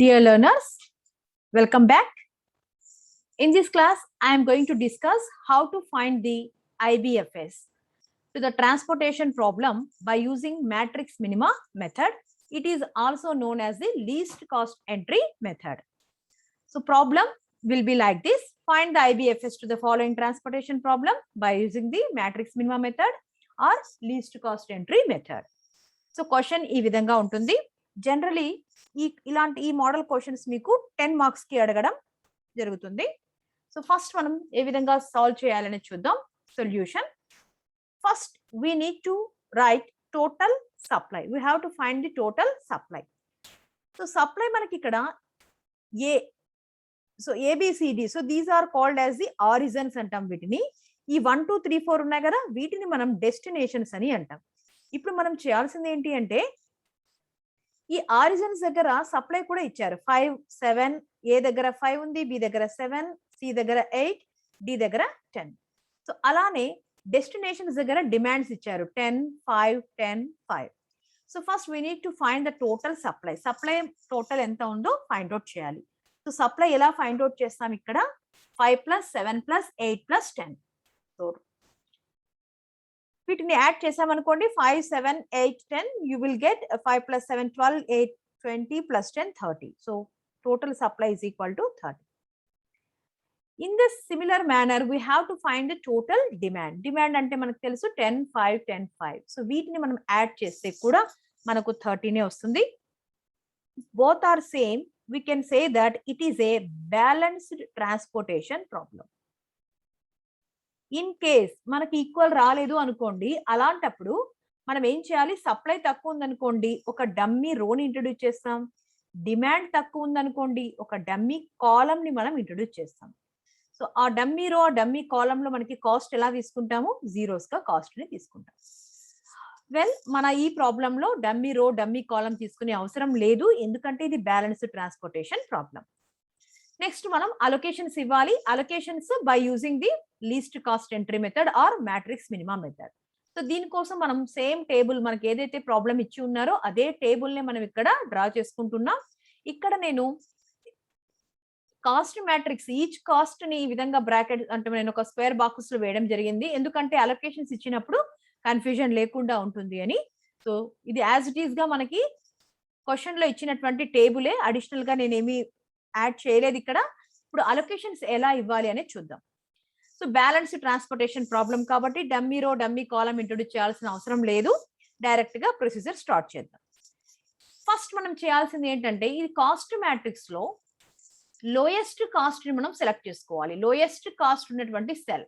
Dear learners, welcome back. In this class, I am going to discuss how to find the IBFS to the transportation problem by using matrix minima method. It is also known as the least cost entry method. So problem will be like this. Find the IBFS to the following transportation problem by using the matrix minima method or least cost entry method. So question ఈ విధంగా ఉంటుంది. Generally ఇలాంటి ఈ model questions మీకు 10 marks కి అడగడం జరుగుతుంది. So first మనం ఏ విధంగా సాల్వ్ చేయాలని చూద్దాం. Solution. First we need to write total supply. We have to find the total supply. So supply మనకి ఇక్కడ A so A B C D so these are called as the origins అంటాం వీటిని. ఈ 1 2 3 4 ఉన్నాయి కదా, వీటిని మనం డెస్టినేషన్స్ అని అంటాం. ఇప్పుడు మనం చేయాల్సింది ఏంటి అంటే ఈ ఆరిజన్స్ దగ్గర సప్లై కూడా ఇచ్చారు. 5 7 ఏ దగ్గర 5 ఉంది, బి దగ్గర 7, సి దగ్గర 8, డి దగ్గర 10. సో అలానే డెస్టినేషన్స్ దగ్గర డిమాండ్స్ ఇచ్చారు 10 5 10 5. So first we need to find the total supply. Supply total ఎంత ఉందో ఫైండ్ అవుట్ చేయాలి. సో సప్లై ఎలా ఫైండ్ అవుట్ చేస్తాం? ఇక్కడ 5 + 7 + 8 + 10. సో వీటిని యాడ్ చేసామనుకోండి 5 7 8 10 you will get 5 + 7 12 8 20 + 10 30. So total supply is equal to 30. In this similar manner we have to find the total demand. Demand అంటే మనకు తెలుసు 10 5 10 5. సో వీటిని మనం యాడ్ చేస్తే కూడా మనకు 30 నే వస్తుంది. Both are same. We can say that it is a balanced transportation problem. In case మనకి ఈక్వల్ రాలేదు అనుకోండి, అలాంటప్పుడు మనం ఏం చేయాలి? సప్లై తక్కువ ఉందనుకోండి ఒక డమ్మీ రోని ఇంట్రొడ్యూస్ చేస్తాం. డిమాండ్ తక్కువ ఉందనుకోండి ఒక డమ్మీ కాలం ని మనం ఇంట్రొడ్యూస్ చేస్తాం. సో ఆ డమ్మీ రో డమ్మీ కాలం లో మనకి కాస్ట్ ఎలా తీసుకుంటాము? జీరోస్ గా కాస్ట్ ని తీసుకుంటాం. వెల్, మన ఈ ప్రాబ్లం లో డమ్మీ రో డమ్మీ కాలం తీసుకునే అవసరం లేదు, ఎందుకంటే ఇది బ్యాలెన్స్డ్ ట్రాన్స్పోర్టేషన్ ప్రాబ్లం. నెక్స్ట్ మనం అలొకేషన్స్ ఇవ్వాలి. Allocations by using the least cost entry method or matrix minima method. So దీనికోసం మనం సేమ్ టేబుల్ మనకి ఏదైతే ప్రాబ్లం ఇచ్చి ఉన్నారో అదే టేబుల్ ని మనం ఇక్కడ డ్రా చేసుకుంటున్నాం. ఇక్కడ నేను కాస్ట్ మ్యాట్రిక్స్ ఈచ్ కాస్ట్ ని ఈ విధంగా బ్రాకెట్ అంటే నేను ఒక స్క్వేర్ బాక్స్ లో వేయడం జరిగింది, ఎందుకంటే అలొకేషన్స్ ఇచ్చినప్పుడు కన్ఫ్యూజన్ లేకుండా ఉంటుంది అని. సో ఇది యాజ్ ఇట్ ఈస్ గా మనకి క్వశ్చన్ లో ఇచ్చినటువంటి టేబులే, అడిషనల్ గా నేనేమి యాడ్ చేయలేదు ఇక్కడ. ఇప్పుడు అలొకేషన్స్ ఎలా ఇవ్వాలి అనేది చూద్దాం. సో బ్యాలెన్స్ ట్రాన్స్పోర్టేషన్ ప్రాబ్లం కాబట్టి డమ్మీ రో డమ్మీ కాలం ఇంట్రొడ్యూస్ చేయాల్సిన అవసరం లేదు, డైరెక్ట్ గా ప్రొసీజర్ స్టార్ట్ చేద్దాం. ఫస్ట్ మనం చేయాల్సింది ఏంటంటే ఈ కాస్ట్ మ్యాట్రిక్స్ లో లోయెస్ట్ కాస్ట్ ని మనం సెలెక్ట్ చేసుకోవాలి. లోయెస్ట్ కాస్ట్ ఉన్నటువంటి cell.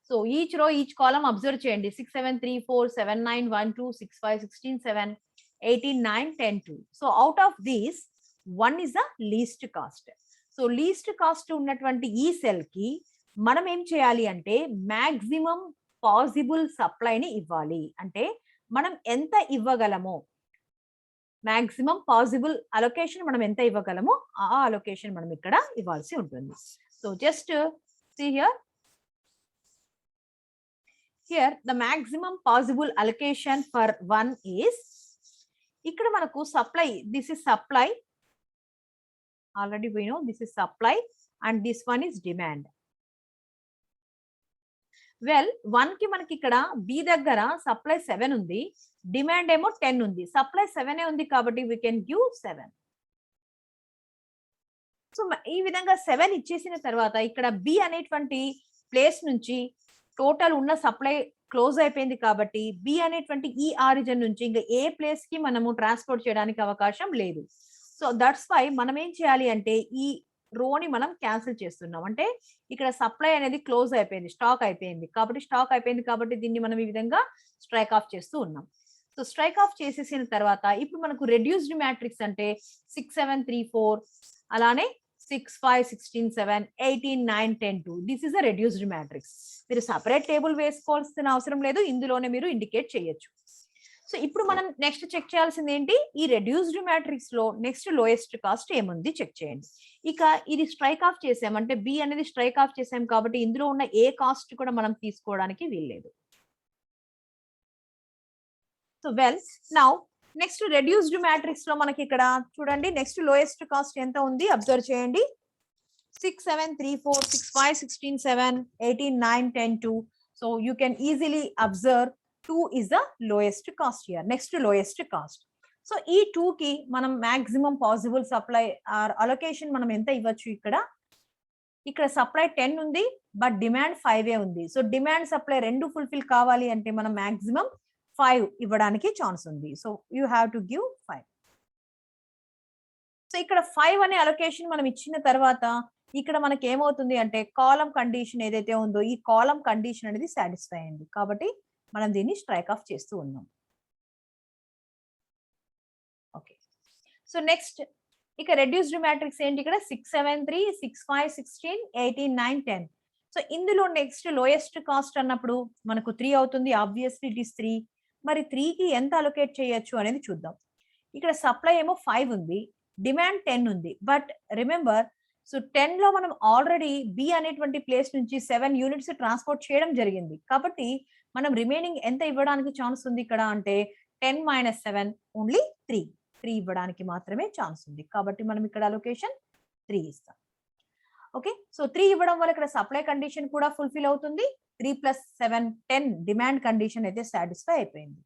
So each row each column observe చేయండి. 6 7 3 4 7 9 1 2 6 5 16 7 18 9 10 2. So out of these 1 is the least cost. So least cost ఉన్నటువంటి ఈ సెల్ కి మనం ఏం చేయాలి అంటే మాక్సిమం పాసిబుల్ సప్లైని ఇవ్వాలి. అంటే మనం ఎంత ఇవ్వగలమో, మాక్సిమం పాసిబుల్ అలొకేషన్ మనం ఎంత ఇవ్వగలమో ఆ అలొకేషన్ మనం ఇక్కడ ఇవ్వాల్సి ఉంటుంది. So just see here the maximum possible allocation for 1 is ఇక్కడ మనకు supply, this is supply. Already we know this is supply and this one is demand. Well, 1 కి మనకి ఇక్కడ B దగ్గర సప్లై 7 ఉంది, డిమాండ్ ఏమో 10 ఉంది. సప్లై 7 ఉంది కాబట్టి we can give 7. సో ఈ విధంగా 7 ఇచ్చేసిన తర్వాత ఇక్కడ B అనేటువంటి ప్లేస్ నుంచి టోటల్ ఉన్న సప్లై క్లోజ్ అయిపోయింది కాబట్టి B అనేటువంటి ఈ ఆరిజిన్ నుంచి ఇంకా ఏ ప్లేస్ కి మనము ట్రాన్స్పోర్ట్ చేయడానికి అవకాశం లేదు. సో దట్స్ వై మనం ఏం చేయాలి అంటే ఈ రోని మనం క్యాన్సిల్ చేస్తున్నాం. అంటే ఇక్కడ సప్లై అనేది క్లోజ్ అయిపోయింది, స్టాక్ అయిపోయింది కాబట్టి దీన్ని మనం ఈ విధంగా స్ట్రైక్ ఆఫ్ చేస్తూ ఉన్నాం. సో స్ట్రైక్ ఆఫ్ చేసేసిన తర్వాత ఇప్పుడు మనకు రెడ్యూస్డ్ మ్యాట్రిక్స్ అంటే 6 7 3 4 అలానే 6 5 16 7 18 9 10 2. This is a reduced matrix. మీరు సపరేట్ టేబుల్ వేసుకోవాల్సిన అవసరం లేదు, ఇందులోనే మీరు ఇండికేట్ చేయొచ్చు. సో ఇప్పుడు మనం నెక్స్ట్ చెక్ చేయాల్సింది ఏంటి? ఈ రెడ్యూస్డ్ మ్యాట్రిక్స్ లో నెక్స్ట్ లోయెస్ట్ కాస్ట్ ఏముంది చెక్ చేయండి. ఇక ఇది స్ట్రైక్ ఆఫ్ చేసాం అంటే బి అనేది స్ట్రైక్ ఆఫ్ చేసాం కాబట్టి ఇందులో ఉన్న ఏ కాస్ట్ కూడా మనం తీసుకోవడానికి వీల్లేదు. So well, now next reduced matrix లో మనకి ఇక్కడ చూడండి నెక్స్ట్ లోయెస్ట్ కాస్ట్ ఎంత ఉంది అబ్జర్వ్ చేయండి 6 7 3 4 6 5 16 7 18 9 10 2 so you can easily observe 2 is the lowest cost here next lowest cost so ఈ 2 కి మనం maximum possible supply or allocation మనం ఎంత ఇవ్వచ్చు ఇక్కడ సప్లై 10 ఉంది బట్ డిమాండ్ 5 ఉంది సో డిమాండ్ సప్లై రెండు ఫుల్ఫిల్ కావాలి అంటే మనం మాక్సిమం 5 ఇవ్వడానికి ఛాన్స్ ఉంది so you have to give 5 so ఇక్కడ 5 అనే అలొకేషన్ మనం ఇచ్చిన తర్వాత ఇక్కడ మనకి ఏమవుతుంది అంటే కాలం కండిషన్ ఏదైతే ఉందో ఈ కాలం కండిషన్ అనేది సాటిస్ఫై అయింది కాబట్టి మనం దీన్ని స్ట్రైక్ ఆఫ్ చేస్తూ ఉన్నాం ఓకే సో నెక్స్ట్ ఇక రెడ్యూస్డ్ మ్యాట్రిక్స్ ఏంటి ఇక్కడ 6 7 3 6 5 16 18 9 10 సో ఇందులో నెక్స్ట్ లోయెస్ట్ కాస్ట్ అన్నప్పుడు మనకు 3 అవుతుంది ఆబ్వియస్లీ ఇట్ ఇస్ 3 మరి 3 కి ఎంత అలొకేట్ చేయొచ్చు అనేది చూద్దాం ఇక్కడ సప్లై ఏమో 5 ఉంది డిమాండ్ 10 ఉంది బట్ రిమెంబర్ సో 10 లో మనం ఆల్రెడీ బి అనేటువంటి ప్లేస్ నుంచి 7 యూనిట్స్ ట్రాన్స్పోర్ట్ చేయడం జరిగింది కాబట్టి మనం రిమైనింగ్ ఎంత ఇవ్వడానికి ఛాన్స్ ఉంది ఇక్కడ అంటే 10 - 7 ఓన్లీ 3 ఇవ్వడానికి మాత్రమే ఛాన్స్ ఉంది కాబట్టి మనం ఇక్కడ అలొకేషన్ 3 ఇస్తాం ఓకే సో 3 ఇవ్వడం వల్ల ఇక్కడ సప్లై కండిషన్ కూడా ఫుల్ఫిల్ అవుతుంది 3 + 7 10 డిమాండ్ కండిషన్ అయితే సాటిస్ఫై అయిపోయింది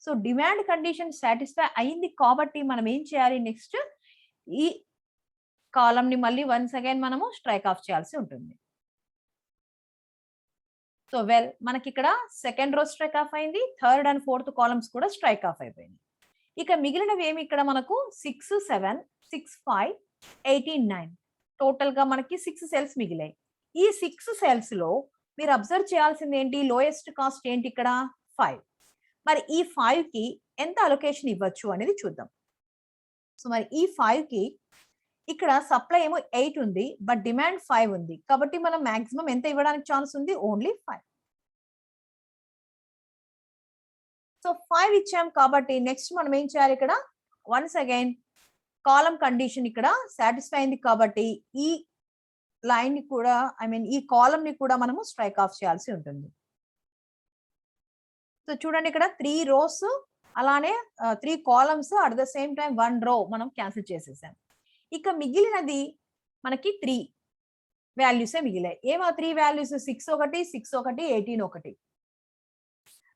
సో డిమాండ్ కండిషన్ సాటిస్ఫై అయింది కాబట్టి మనం ఏం చేయాలి నెక్స్ట్ ఈ కాలం ని మళ్ళీ వన్స్ అగైన్ మనము స్ట్రైక్ ఆఫ్ చేయాల్సి ఉంటుంది సో వెల్ మనకి ఇక్కడ సెకండ్ రో స్ట్రైక్ ఆఫ్ అయింది థర్డ్ అండ్ ఫోర్త్ కాలమ్స్ కూడా స్ట్రైక్ ఆఫ్ అయిపోయింది ఇక మిగిలినవి ఏమి ఇక్కడ మనకు 6 7 6 5 18 9 టోటల్ గా మనకి 6 సెల్స్ మిగిలాయి ఈ 6 సెల్స్ లో మీరు అబ్జర్వ్ చేయాల్సింది ఏంటి లోయెస్ట్ కాస్ట్ ఏంటి ఇక్కడ 5 మరి ఈ 5 కి ఎంత అలొకేషన్ ఇవ్వచ్చు అనేది చూద్దాం సో మరి ఈ 5 కి ఇక్కడ సప్లై ఏమో 8 ఉంది బట్ డిమాండ్ 5 ఉంది కాబట్టి మనం మాక్సిమం ఎంత ఇవ్వడానికి ఛాన్స్ ఉంది ఓన్లీ 5 సో 5 ఇచ్చాం కాబట్టి నెక్స్ట్ మనం ఏం చేయాలి ఇక్కడ వన్స్ అగైన్ కాలం కండిషన్ ఇక్కడ సాటిస్ఫై అయింది కాబట్టి ఈ లైన్ ని కూడా ఈ కాలం ని కూడా మనము స్ట్రైక్ ఆఫ్ చేయాల్సి ఉంటుంది సో చూడండి ఇక్కడ 3 రోస్ అలానే 3 columns at the same time 1 రో మనం క్యాన్సిల్ చేసేసాం ఇక మిగిలినది మనకి 3 వాల్యూస్ మిగిలాయి ఏమో 3 వాల్యూస్ 6 1 6 1 18 1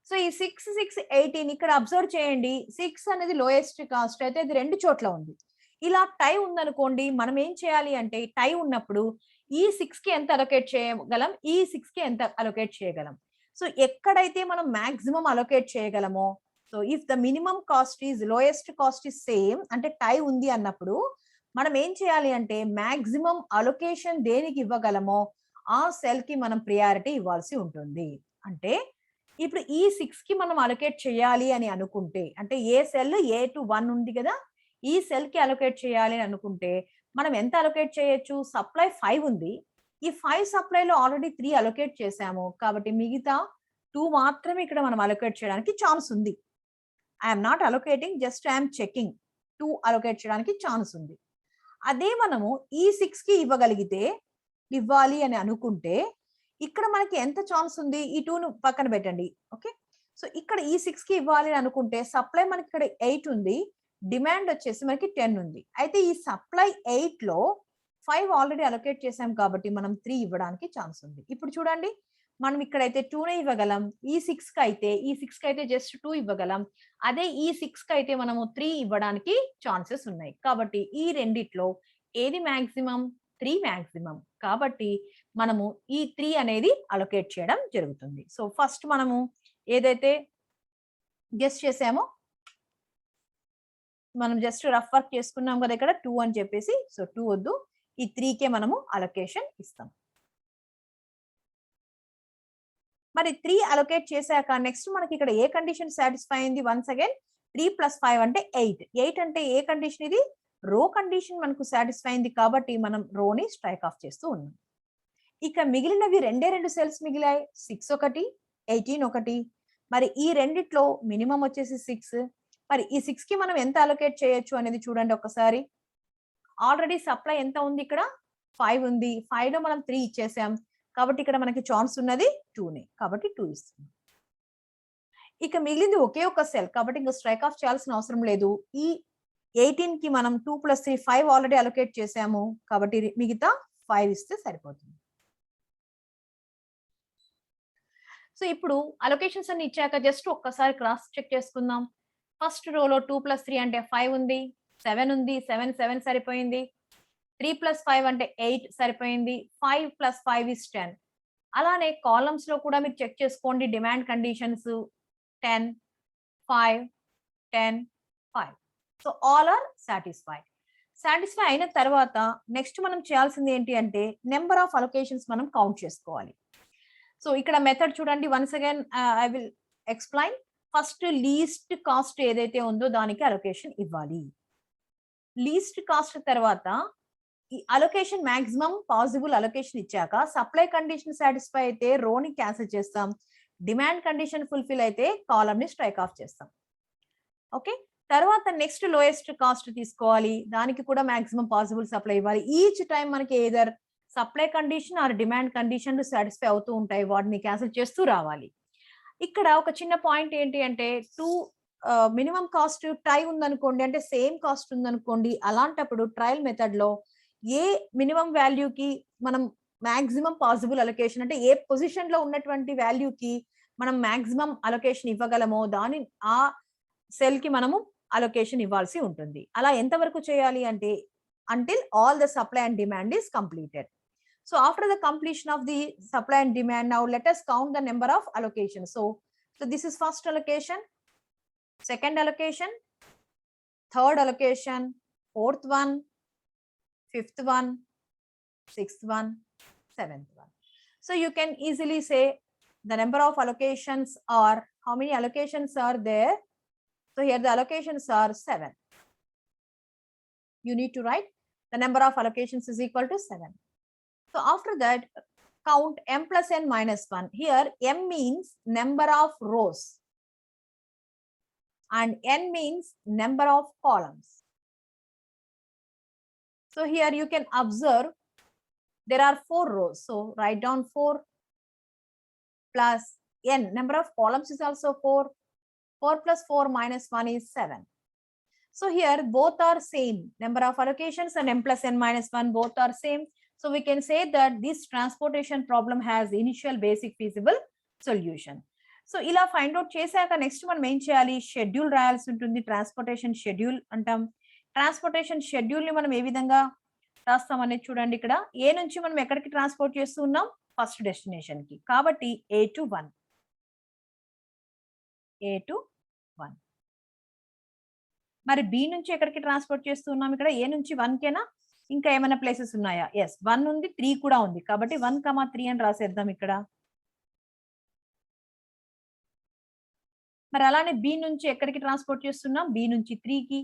సో ఈ 6 6 18 ఇక్కడ అబ్జర్వ్ చేయండి 6 అనేది లోయెస్ట్ కాస్ట్ అయితే ఇది రెండు చోట్ల ఉంది ఇలా టై ఉందనుకోండి మనం ఏం చేయాలి అంటే టై ఉన్నప్పుడు ఈ 6 కి ఎంత అలొకేట్ చేయగలం ఈ 6 కి ఎంత అలొకేట్ చేయగలం సో ఎక్కడైతే మనం మాక్సిమం అలొకేట్ చేయగలమో so if the minimum cost is lowest cost is same అంటే టై ఉంది అన్నప్పుడు మనం ఏం చేయాలి అంటే మాక్సిమం అలొకేషన్ దేనికి ఇవ్వగలమో ఆ సెల్ కి మనం ప్రియారిటీ ఇవ్వాల్సి ఉంటుంది అంటే ఇప్పుడు ఈ 6 కి మనం అలొకేట్ చేయాలి అని అనుకుంటే అంటే ఏ సెల్ ఏ టు 1 ఉంది కదా ఈ సెల్ కి అలొకేట్ చేయాలి అని అనుకుంటే మనం ఎంత అలొకేట్ చేయొచ్చు సప్లై 5 ఉంది ఈ 5 సప్లైలో ఆల్రెడీ 3 అలొకేట్ చేసాము కాబట్టి మిగతా 2 మాత్రమే ఇక్కడ మనం అలొకేట్ చేయడానికి ఛాన్స్ ఉంది I'm not allocating just I'm checking 2 allocate చేయడానికి ఛాన్స్ ఉంది అదే మనము ఈ 6 కి ఇవ్వాలి అని అనుకుంటే ఇక్కడ మనకి ఎంత ఛాన్స్ ఉంది ఈ 2 ను పక్కన పెట్టండి ఓకే సో ఇక్కడ ఈ 6 కి ఇవ్వాలి అని అనుకుంటే సప్లై మనకి ఇక్కడ 8 ఉంది డిమాండ్ వచ్చేసి మనకి 10 ఉంది అయితే ఈ సప్లై 8 లో 5 ఆల్రెడీ అలొకేట్ చేసాం కాబట్టి మనం 3 ఇవ్వడానికి ఛాన్స్ ఉంది ఇప్పుడు చూడండి మనం ఇక్కడైతే 2 నే ఇవ్వగలం ఈ 6 కి అయితే జస్ట్ 2 ఇవ్వగలం అదే ఈ 6 కి అయితే మనము 3 ఇవ్వడానికి ఛాన్సెస్ ఉన్నాయి కాబట్టి ఈ రెండిట్లో ఏది మాక్సిమం 3 మాక్సిమం కాబట్టి మనము ఈ 3 అనేది అలొకేట్ చేయడం జరుగుతుంది సో ఫస్ట్ మనము ఏదైతే గెస్ చేసామో మనం జస్ట్ రఫ్ వర్క్ చేసుకున్నాం కదా ఇక్కడ 2 అని చెప్పేసి సో 2 వద్దు ఈ 3 కే మనము అలొకేషన్ ఇస్తాం మరి 3 అలొకేట్ చేశాక నెక్స్ట్ మనకి ఇక్కడ ఏ కండిషన్ సాటిస్ఫై అయింది వన్స్ అగైన్ 3 + 5 అంటే 8 అంటే ఏ కండిషన్ ఇది రో కండిషన్ మనకు సాటిస్ఫై అయింది కాబట్టి మనం రోని స్ట్రైక్ ఆఫ్ చేస్తూ ఉన్నాం ఇక మిగిలినవి రెండు సెల్స్ మిగిలాయి 6 1 18 1 మరి ఈ రెండిట్లో మినిమం వచ్చేసి 6 మరి ఈ 6 కి మనం ఎంత అలొకేట్ చేయొచ్చు అనేది చూడండి ఒకసారి ఆల్రెడీ సప్లై ఎంత ఉంది ఇక్కడ 5 ఉంది 5 లో మనం 3 ఇచ్చేసాం కాబట్టి ఇక్కడ మనకి ఛాన్స్ ఉన్నది 2 నే కాబట్టి 2 ఇస్తున్నాం ఇక మిగిలింది ఒకే ఒక సెల్ కాబట్టి ఇంకా స్ట్రైక్ ఆఫ్ చేయాల్సిన అవసరం లేదు. ఈ 18 కి మనం 2 + 3 5 ఆల్రెడీ అలొకేట్ చేసాము కాబట్టి మిగతా 5 ఇస్తే సరిపోతుంది. సో ఇప్పుడు అలొకేషన్స్ అన్ని ఇచ్చాక జస్ట్ ఒక్కసారి క్రాస్ చెక్ చేసుకుందాం. ఫస్ట్ రోలో 2 + 3 అంటే 5 ఉంది, 7 ఉంది, 7 సరిపోయింది. 3 + 5 అంటే 8 సరిపోయింది. 5 + 5 is 10. అలానే కాలమ్స్ లో కూడా మీరు చెక్ చేసుకోండి demand conditions 10, 5, 10, 5. So all are satisfied. Satisfy అయిన తర్వాత నెక్స్ట్ మనం చేయాల్సింది ఏంటి అంటే నెంబర్ ఆఫ్ అలొకేషన్స్ మనం కౌంట్ చేసుకోవాలి. సో ఇక్కడ మెథడ్ చూడండి once again I will explain. First least cost ఏదైతే ఉందో దానికి అలొకేషన్ ఇవ్వాలి. లీస్ట్ కాస్ట్ తర్వాత ఈ అలొకేషన్ మాక్సిమం పాసిబుల్ అలొకేషన్ ఇచ్చాక సప్లై కండిషన్ సాటిస్ఫై అయితే రోని క్యాన్సిల్ చేస్తాం. డిమాండ్ కండిషన్ ఫుల్ఫిల్ అయితే కాలమ్ ని స్ట్రైక్ ఆఫ్ చేస్తాం. ఓకే, తర్వాత నెక్స్ట్ లోయెస్ట్ కాస్ట్ తీసుకోవాలి. దానికి కూడా మాక్సిమం పాసిబుల్ సప్లై ఇవ్వాలి. ఈచ్ టైం మనకి either supply condition or demand condition satisfy అవుతూ ఉంటాయి. వాటిని క్యాన్సిల్ చేస్తూ రావాలి. ఇక్కడ ఒక చిన్న పాయింట్ ఏంటి అంటే మినిమం కాస్ట్ టై ఉందనుకోండి, అంటే సేమ్ కాస్ట్ ఉందనుకోండి, అలాంటప్పుడు ట్రయల్ మెథడ్ లో ఏ మినిమం వాల్యూకి మనం మాక్సిమం పాసిబుల్ అలొకేషన్ అంటే ఏ పొజిషన్ లో ఉన్నటువంటి వాల్యూకి మనం మాక్సిమం అలొకేషన్ ఇవ్వగలమో దాని ఆ సెల్ కి మనము అలొకేషన్ ఇవ్వాల్సి ఉంటుంది. అలా ఎంతవరకు చేయాలి అంటే until all the supply and demand is completed. So after the completion of the supply and demand, now let us count the number of allocations. So this is first allocation, second allocation, third allocation, fourth one, fifth one, sixth one, seventh one. So you can easily say the number of allocations are, how many allocations are there? So here the allocations are 7. You need to write the number of allocations is equal to 7. So after that, count m plus n minus 1. Here m means number of rows and n means number of columns. So here you can observe there are 4 rows. So write down 4 plus n. Number of columns is also 4. 4 plus 4 minus 1 is 7. So here both are same. Number of allocations and m plus n minus 1 both are same. So we can say that this transportation problem has initial basic feasible solution. So ఇలా find out చేశాక next మనం ఏం చేయాలి, schedule రాయాల్సి ఉంటుంది. Transportation schedule అంటాం. Transportation schedule ని మనం ఏ విధంగా రాస్తాం అనేది చూడండి. ఇక్కడ ఏ నుంచి మనం ఎక్కడికి ట్రాన్స్పోర్ట్ చేస్తూ ఉన్నాం, ఫస్ట్ డెస్టినేషన్ కి, కాబట్టి A to 1. మరి బి నుంచి ఎక్కడికి ట్రాన్స్పోర్ట్ చేస్తున్నాం, ఇక్కడ ఏ నుంచి 1 కేనా, ఇంకా ఏమైనా ప్లేసెస్ ఉన్నాయా? ఎస్, 1 ఉంది, 3 కూడా ఉంది, కాబట్టి 1,3 అని రాసేద్దాం ఇక్కడ. మరి అలానే బి నుంచి ఎక్కడికి ట్రాన్స్పోర్ట్ చేస్తున్నాం, బి నుంచి 3 కి.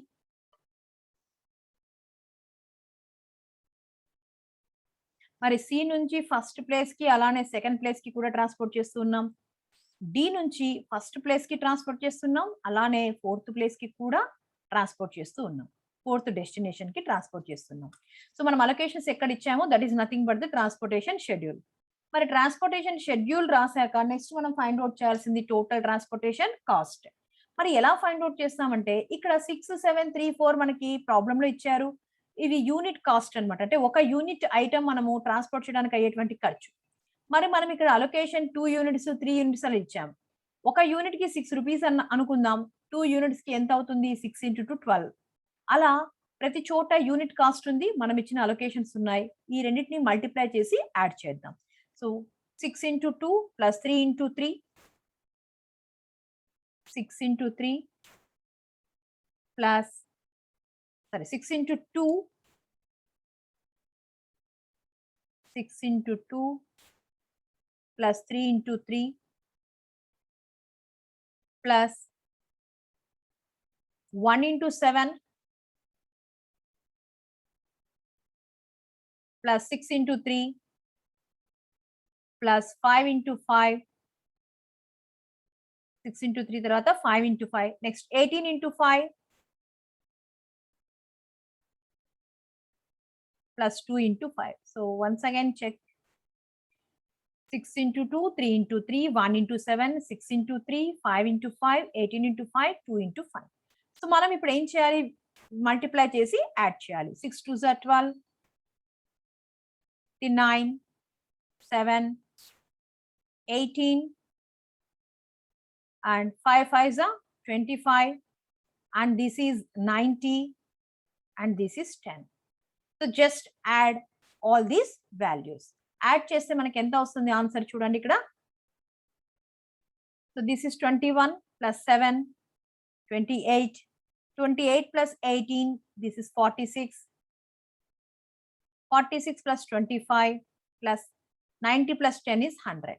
మరి సి నుంచి ఫస్ట్ ప్లేస్ కి అలానే సెకండ్ ప్లేస్ కి కూడా ట్రాన్స్పోర్ట్ చేస్తున్నాం. డి నుంచి ఫస్ట్ ప్లేస్ కి ట్రాన్స్పోర్ట్ చేస్తున్నాం, అలానే ఫోర్త్ ప్లేస్ కి కూడా ట్రాన్స్పోర్ట్ చేస్తూ ఉన్నాం. ఫోర్త్ డెస్టినేషన్ కి ట్రాన్స్పోర్ట్ చేస్తున్నాం. సో మనం అలొకేషన్స్ ఎక్కడ ఇచ్చామో that is nothing but the transportation schedule. మరి ట్రాన్స్పోర్టేషన్ షెడ్యూల్ రాశాక నెక్స్ట్ మనం ఫైండ్ అవుట్ చేయాల్సింది టోటల్ ట్రాన్స్పోర్టేషన్ కాస్ట్. మరి ఎలా ఫైండ్ అవుట్ చేస్తామంటే ఇక్కడ 6, 7, 3, 4 మనకి ప్రాబ్లమ్ లో ఇచ్చారు. ఇది యూనిట్ కాస్ట్ అన్నమాట. అంటే ఒక యూనిట్ ఐటమ్ మనము ట్రాన్స్పోర్ట్ చేయడానికి అయ్యేటువంటి ఖర్చు. మరి మనం ఇక్కడ అలొకేషన్ 2 యూనిట్స్ 3 యూనిట్స్ అని ఇచ్చాం. ఒక యూనిట్ కి 6 రూపీస్ అనుకుందాం. 2 యూనిట్స్ కి ఎంత అవుతుంది, 6 × 2 12. అలా ప్రతి చోట యూనిట్ కాస్ట్ ఉంది, మనం ఇచ్చిన అలొకేషన్స్ ఉన్నాయి. ఈ రెండింటిని మల్టిప్లై చేసి యాడ్ చేద్దాం. So 6 × 2 plus 3 × 3, 6 × 3 plus 6 × 2, 6 × 2 plus 3 × 3 plus 1 × 7 plus 6 × 3 plus 5 × 5, 6 × 3 తర్వాత 5 × 5, next 18 × 5 plus 2 × 5. So once again check 6 into 2, 3 into 3, 1 into 7, 6 into 3, 5 into 5, 18 into 5, 2 into 5. So మనం ఇప్పుడు ఏం చేయాలి, మల్టిప్లై చేసి యాడ్ చేయాలి. 6 2 are 12, 9, 7, 18 and 5 5s are 25 and this is 90 and this is 10. So just add all these values. Add చేస్తే మనకి ఎంత వస్తుంది ఆన్సర్ చూడండి ఇక్కడ. So this is 21 plus 7, 28, 28 plus 18, this is 46, 46 plus 25 plus 90 plus 10 is 100.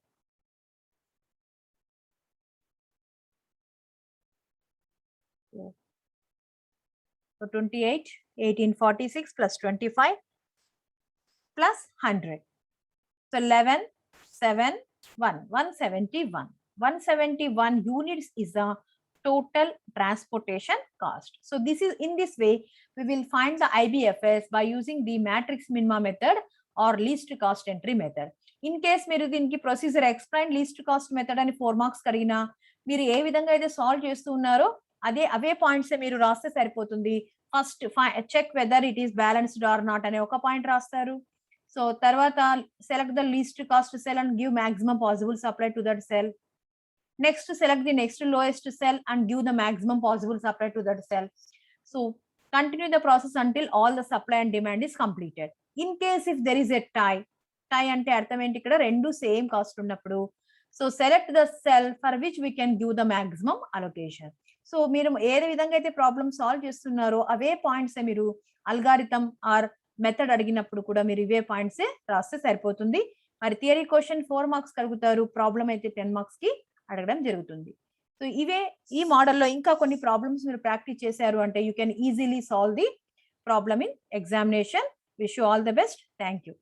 So 28, 18, 46 plus 25 plus 100. So 11, 7, 1, 171. 171 units is the total transportation cost. So this is, in this way, we will find the IBFS by using the matrix minima method or least cost entry method. In case మీరు దీనికి procedure explain least cost method అని 4 marks కడిగినా మీరు ఏ విధంగా అయితే solve చేస్తూ ఉన్నారో అవే points మీరు రాస్తే సరిపోతుంది. First check whether it is balanced or not అనే ఒక పాయింట్ రాస్తారు. సో తర్వాత select the least cost cell and give maximum possible supply to that cell. Next, select the next lowest cell and give the maximum possible supply to that cell. So continue the process until all the supply and demand is completed. In case if there is a tie ante artham enti ikkada rendu same cost unnappudu, so select the cell for which we can give the maximum allocation. So మీరు ఏ విధంగా అయితే problem solve చేస్తున్నారో అవే points మీరు algorithm are method అడిగినప్పుడు కూడా మీరు ఇవే points రాస్తే సరిపోతుంది. మరి థియరీ క్వశ్చన్ 4 మార్క్స్ కలుగుతారు, ప్రాబ్లమ్ అయితే 10 మార్క్స్ కి అడగడం జరుగుతుంది. సో ఇవే ఈ మోడల్లో ఇంకా కొన్ని ప్రాబ్లమ్స్ మీరు ప్రాక్టీస్ చేశారు అంటే you can easily solve the problem in examination. Wish you all the best. Thank you.